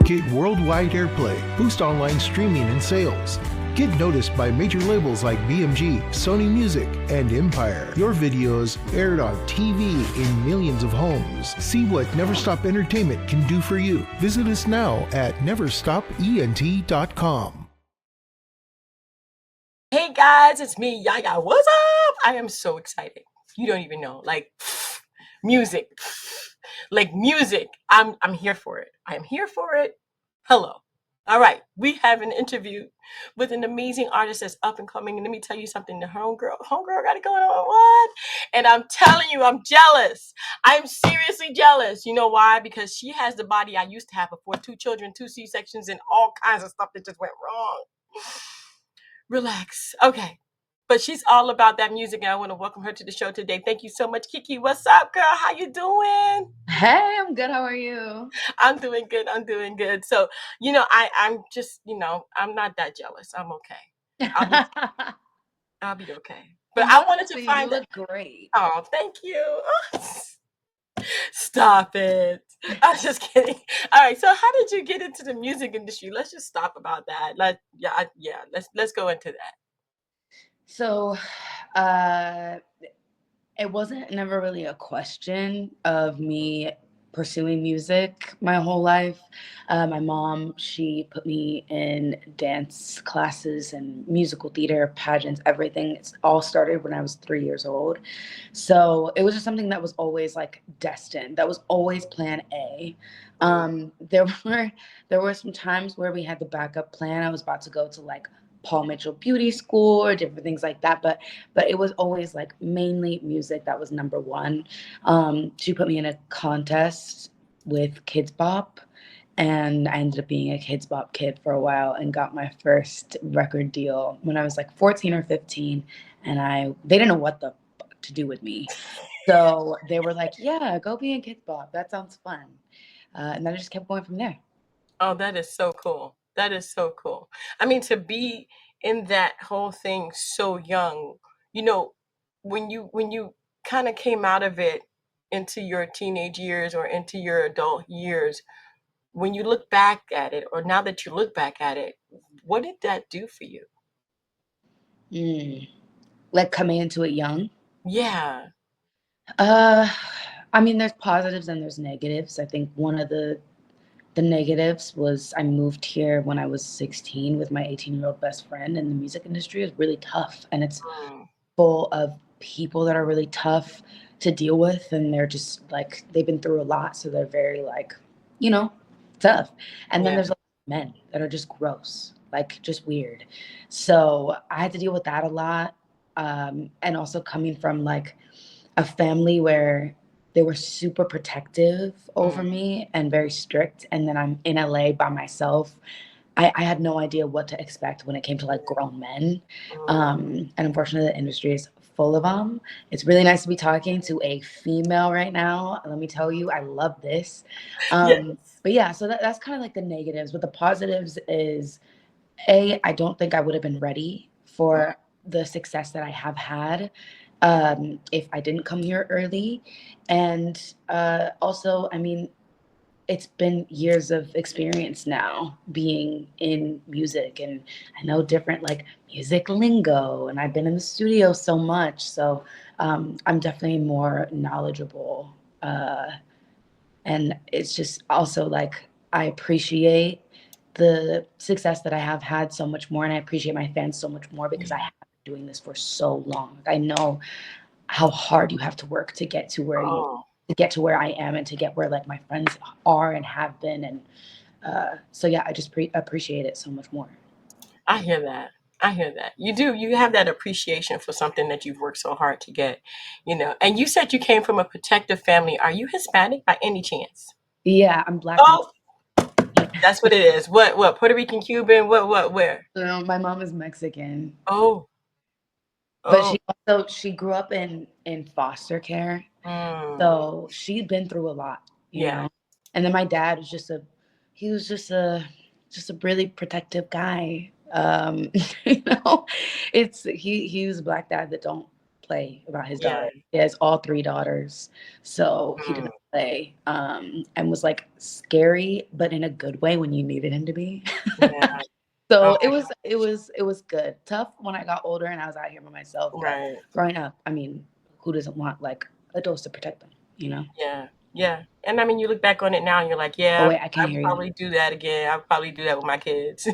Get worldwide airplay, boost online streaming and sales. Get noticed by major labels like BMG, Sony Music, and Empire. Your videos aired on TV in millions of homes. See what Never Stop Entertainment can do for you. Visit us now at neverstopent.com. Hey guys, it's me, Yaya. What's up? I am so excited. You don't even know. Like music. Like music. I'm here for it. I'm here for it. Hello. All right, we have an interview with an amazing artist that's up and coming. And let me tell you something, the homegirl got it going on. What? And I'm telling you, I'm jealous. I'm seriously jealous. You know why? Because she has the body I used to have before, 2 children, 2 C-sections, and all kinds of stuff that just went wrong. Relax. Okay. But she's all about that music, and I want to welcome her to the show today. Thank you so much, Kiki. What's up, girl? How you doing? Hey, I'm good. How are you? I'm doing good. I'm doing good. So, I'm just, I'm not that jealous. I'm okay. I'll be okay. But I wanted to find out. You look great. Oh, thank you. Stop it. I'm just kidding. All right. So, how did you get into the music industry? Let's just stop about that. Let's go into that. So, it wasn't never really a question of me pursuing music my whole life. My mom, she put me in dance classes and musical theater, pageants, everything. It's all started when I was 3 years old. So it was just something that was always like destined. That was always plan A. There were some times where we had the backup plan. I was about to go to like Paul Mitchell beauty school or different things like that. But it was always like mainly music. That was number one. She put me in a contest with Kids Bop, and I ended up being a Kids Bop kid for a while and got my first record deal when I was like 14 or 15. And they didn't know what the fuck to do with me. So they were like, yeah, go be in Kids Bop. That sounds fun. And then I just kept going from there. Oh, that is so cool. That is so cool. I mean, to be in that whole thing so young, when you kind of came out of it into your teenage years or into your adult years, when you look back at it, or now that you look back at it, what did that do for you? Like coming into it young? Yeah. I mean, there's positives and there's negatives. I think one of the negatives was I moved here when I was 16 with my 18-year-old best friend, and the music industry is really tough, and it's full of people that are really tough to deal with, and they're just like, they've been through a lot, so they're very like, tough. And then there's like men that are just gross, like just weird. So I had to deal with that a lot. And also coming from like a family where they were super protective over me and very strict. And then I'm in LA by myself. I had no idea what to expect when it came to like grown men. And unfortunately, the industry is full of them. It's really nice to be talking to a female right now. Let me tell you, I love this. But yeah, so that's kind of like the negatives. But the positives is, I don't think I would have been ready for the success that I have had if I didn't come here early. And also, I mean, it's been years of experience now being in music, and I know different like music lingo, and I've been in the studio so much. So I'm definitely more knowledgeable. And it's just also like, I appreciate the success that I have had so much more, and I appreciate my fans so much more because I have been doing this for so long. I know how hard you have to work to get to where I am, and to get where like my friends are and have been. And so yeah, I just appreciate it so much more. I hear that. You do. You have that appreciation for something that you've worked so hard to get, And you said you came from a protective family. Are you Hispanic by any chance? Yeah, I'm Black. Oh, that's what it is. What? Puerto Rican, Cuban? What? Where? No, my mom is Mexican. Oh. But she grew up in foster care. So she'd been through a lot, you know. And then my dad was just a really protective guy. He was a Black dad that don't play about his Yeah. daughter. He has all 3 daughters, so he did not play, and was, like, scary, but in a good way when you needed him to be. Yeah. So Oh, it was good. Tough when I got older and I was out here by myself, but right. growing up, I mean, who doesn't want, like, adults to protect them, you know? Yeah. Yeah. And I mean, you look back on it now and you're like, Oh, yeah, wait, I can't I'd hear you. probably do that again. I'd probably do that with my kids.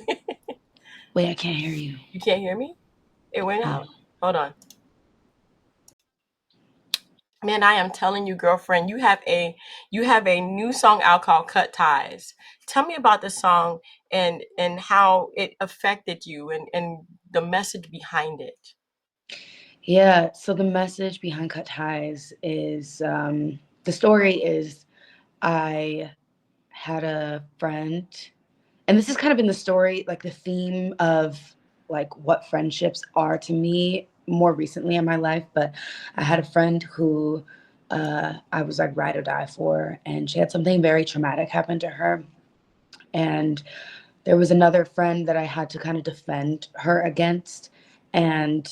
Wait, I can't hear you. You can't hear me? It went No. out. Hold on. Man, I am telling you, girlfriend, you have a new song out called Cut Ties. Tell me about the song and how it affected you and the message behind it. Yeah, so the message behind Cut Ties is, the story is I had a friend, and this is kind of in the story, like the theme of like what friendships are to me more recently in my life. But I had a friend who I was like ride or die for, and she had something very traumatic happen to her. And there was another friend that I had to kind of defend her against. And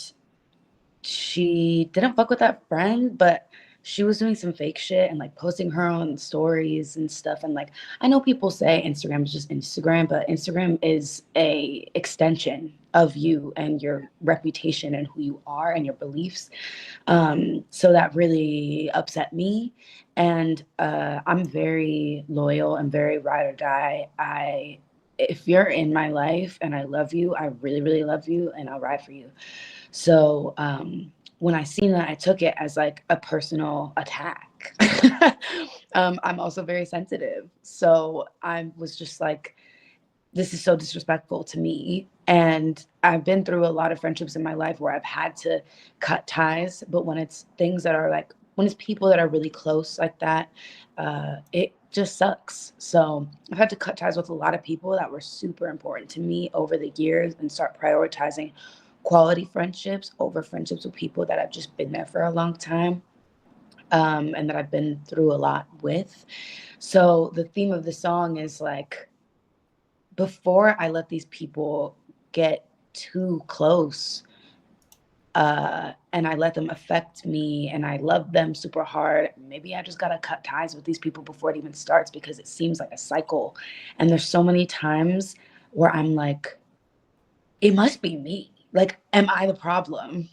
she didn't fuck with that friend, but she was doing some fake shit and like posting her own stories and stuff. And like, I know people say Instagram is just Instagram, but Instagram is a extension of you and your reputation and who you are and your beliefs. So that really upset me. And I'm very loyal and very ride or die. If you're in my life and I love you, I really, really love you, and I'll ride for you. So when I seen that, I took it as like a personal attack. I'm also very sensitive. So I was just like, this is so disrespectful to me. And I've been through a lot of friendships in my life where I've had to cut ties. But when it's things that are like, when it's people that are really close like that, it just sucks. So I've had to cut ties with a lot of people that were super important to me over the years and start prioritizing quality friendships over friendships with people that have just been there for a long time, and that I've been through a lot with. So the theme of the song is like, before I let these people get too close, and I let them affect me and I love them super hard, maybe I just gotta cut ties with these people before it even starts, because it seems like a cycle. And there's so many times where I'm like, it must be me. Like, am I the problem?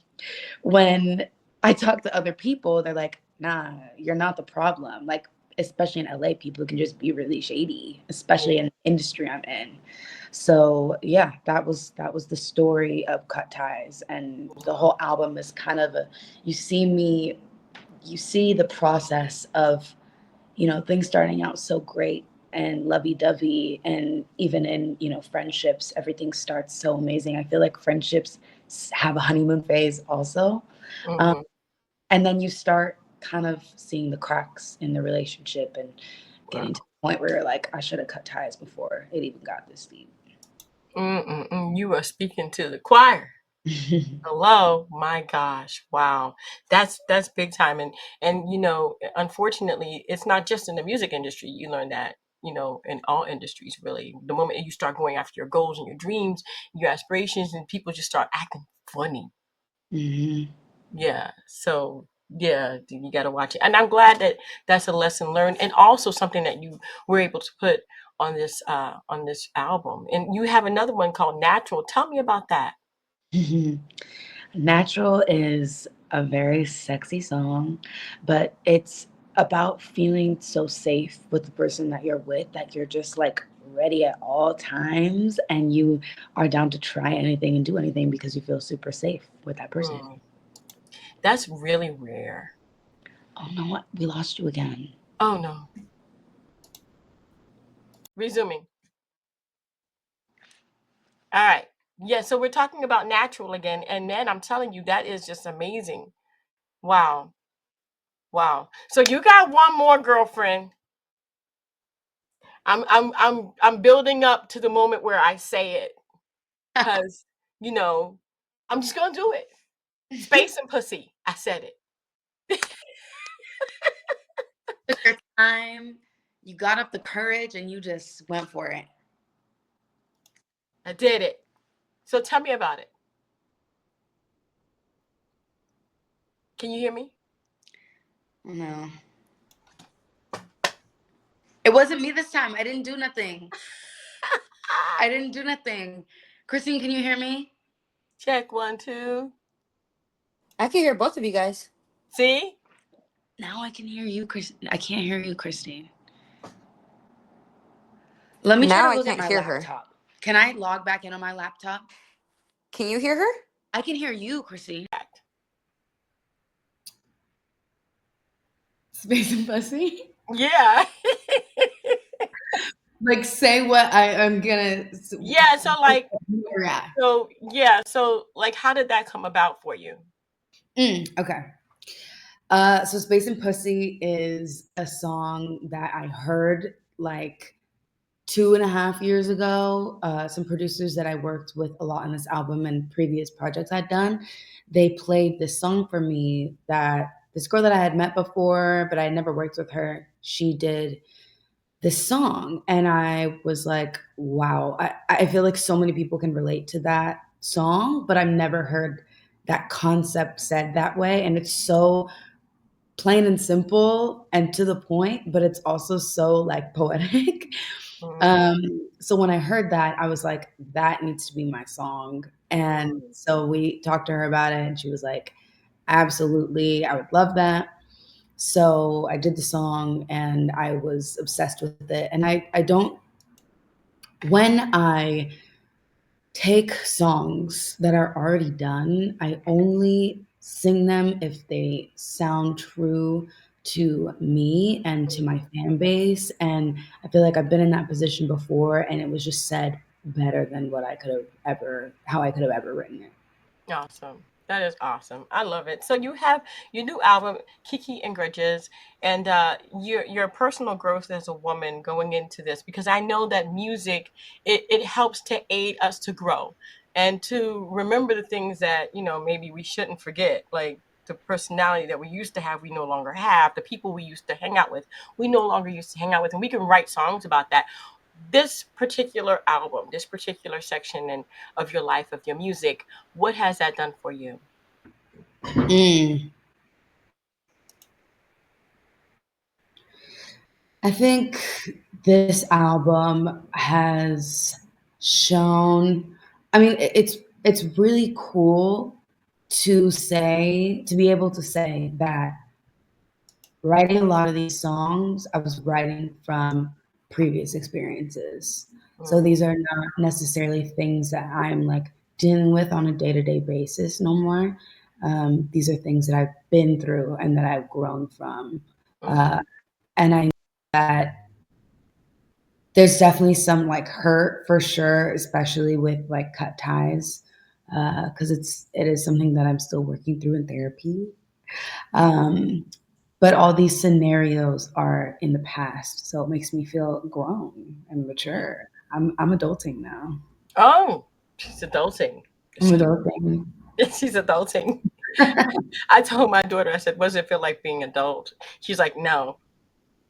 When I talk to other people, they're like, nah, you're not the problem. Like, especially in LA, people can just be really shady, especially in the industry I'm in. So yeah, that was the story of Cut Ties. And the whole album is kind of a, you see me, you see the process of, things starting out so great and lovey-dovey, and even in, friendships, everything starts so amazing. I feel like friendships have a honeymoon phase also. Um, Mm-hmm. and then you start kind of seeing the cracks in the relationship and getting to Wow. the point where you're like, I should have cut ties before it even got this deep. You are speaking to the choir. Hello, my gosh, wow, that's big time, and unfortunately, it's not just in the music industry. You learn that, in all industries, really. The moment you start going after your goals and your dreams, your aspirations, and people just start acting funny. Mhm. Yeah, so yeah, you got to watch it, and I'm glad that that's a lesson learned, and also something that you were able to put on this album. And you have another one called Natural. Tell me about that. Natural is a very sexy song, but it's about feeling so safe with the person that you're with that you're just like ready at all times, and you are down to try anything and do anything because you feel super safe with that person. Hmm. That's really rare. Oh no, what? We lost you again. Oh no. Resuming. All right. Yeah, so we're talking about Natural again. And man, I'm telling you, that is just amazing. Wow. Wow. So you got one more, girlfriend. I'm building up to the moment where I say it. Cause, you know, I'm just gonna do it. Space and pussy. I said it. Took your time, you got up the courage, and you just went for it. I did it. So tell me about it. Can you hear me? Oh, no. It wasn't me this time. I didn't do nothing. I didn't do nothing. Christine, can you hear me? Check 1, 2. I can hear both of you guys. See? Now I can hear you, Christine. I can't hear you, Christine. Let me try Now to I look at can't my hear her. laptop. Can I log back in on my laptop? Can you hear her? I can hear you, Christine. Space and pussy? Yeah. Like, say what I'm gonna. Yeah, so like, Yeah. so like, how did that come about for you? Okay. So Space and Pussy is a song that I heard like 2.5 years ago. Some producers that I worked with a lot on this album and previous projects I'd done, they played this song for me that this girl that I had met before, but I had never worked with her. She did this song, and I was like, wow, I feel like so many people can relate to that song, but I've never heard that concept said that way. And it's so plain and simple and to the point, but it's also so like poetic. So when I heard that, I was like, that needs to be my song. And so we talked to her about it, and she was like, absolutely, I would love that. So I did the song, and I was obsessed with it. And I don't, when I take songs that are already done, I only sing them if they sound true to me and to my fan base. And I feel like I've been in that position before, and it was just said better than what I could have ever, how I could have ever written it. Awesome. That is awesome. I love it. So you have your new album, Kiki and Grudges, and your personal growth as a woman going into this, because I know that music, it helps to aid us to grow and to remember the things that, maybe we shouldn't forget, like the personality that we used to have, we no longer have, the people we used to hang out with, we no longer used to hang out with, and we can write songs about that. This particular album, this particular section of your life, of your music, what has that done for you? I think this album has shown, I mean, it's really cool to be able to say that writing a lot of these songs, I was writing from previous experiences. So these are not necessarily things that I'm like dealing with on a day-to-day basis no more. These are things that I've been through and that I've grown from. And I know that there's definitely some like hurt for sure, especially with like cut ties, because it is something that I'm still working through in therapy. But all these scenarios are in the past, so it makes me feel grown and mature. I'm adulting now. Oh, she's adulting. I'm adulting. She's adulting. I told my daughter, I said, what does it feel like being adult? She's like, no.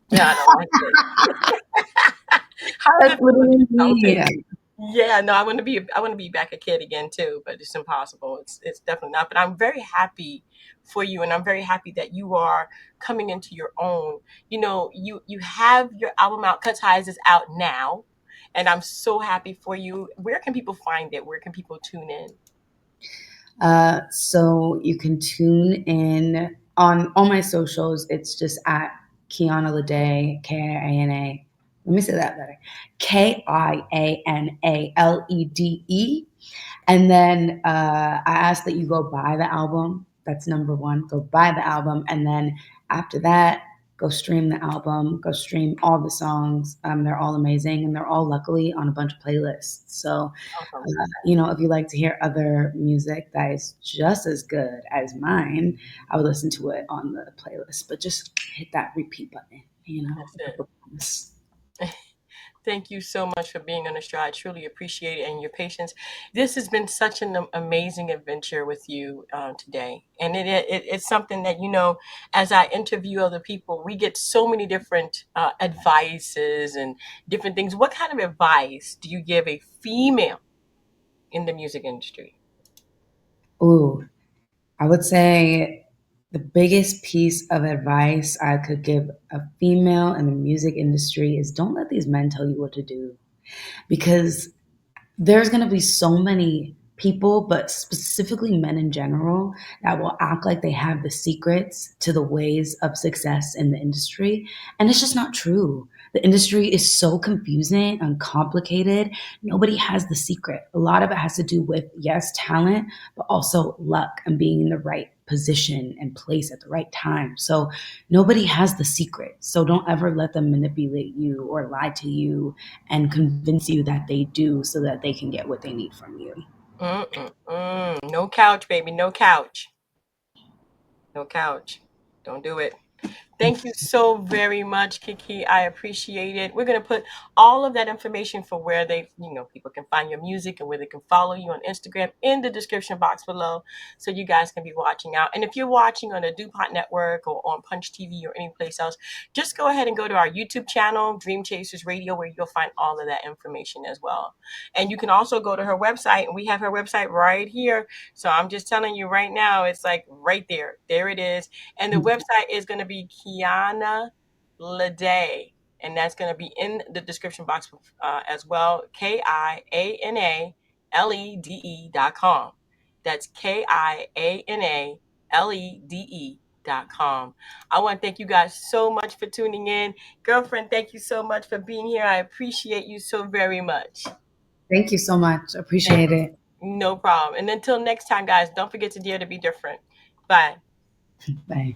Yeah, I don't like it. How does it feel like adulting? Yeah, no, I want to be back a kid again too, but it's impossible. It's definitely not. But I'm very happy for you, and I'm very happy that you are coming into your own. You have your album out. Cut Ties is out now, and I'm so happy for you. Where can people find it? Where can people tune in? So you can tune in on all my socials. It's just at Kiana Ledé, Kiana. Let me say that better. KIANALEDE. And then I ask that you go buy the album. That's number one. Go buy the album. And then after that, go stream the album. Go stream all the songs. They're all amazing. And they're all luckily on a bunch of playlists. So, if you like to hear other music that is just as good as mine, I would listen to it on the playlist. But just hit that repeat button, That's it. Thank you so much for being on the show. I truly appreciate it and your patience. This has been such an amazing adventure with you today. And it's something that, as I interview other people, we get so many different advices and different things. What kind of advice do you give a female in the music industry? Ooh, I would say The biggest piece of advice I could give a female in the music industry is don't let these men tell you what to do, because there's going to be so many people, but specifically men in general, that will act like they have the secrets to the ways of success in the industry. And it's just not true. The industry is so confusing and complicated. Nobody has the secret. A lot of it has to do with, yes, talent, but also luck and being in the right position and place at the right time. So nobody has the secret. So don't ever let them manipulate you or lie to you and convince you that they do so that they can get what they need from you. No couch, baby. No couch. No couch. Don't do it. Thank you so very much, Kiki. I appreciate it. We're going to put all of that information for where people can find your music and where they can follow you on Instagram in the description box below, so you guys can be watching out. And if you're watching on the DuPont Network or on Punch TV or any place else, just go ahead and go to our YouTube channel, Dream Chasers Radio, where you'll find all of that information as well. And you can also go to her website, and we have her website right here. So I'm just telling you right now, it's like right there. There it is. And the website is going to be Kiana Ledé, and that's going to be in the description box as well. KIANALEDE.com. That's KIANALEDE.com. I want to thank you guys so much for tuning in. Girlfriend, thank you so much for being here. I appreciate you so very much. Thank you so much. Appreciate it. No problem. And until next time, guys, don't forget to dare to be different. Bye. Bye.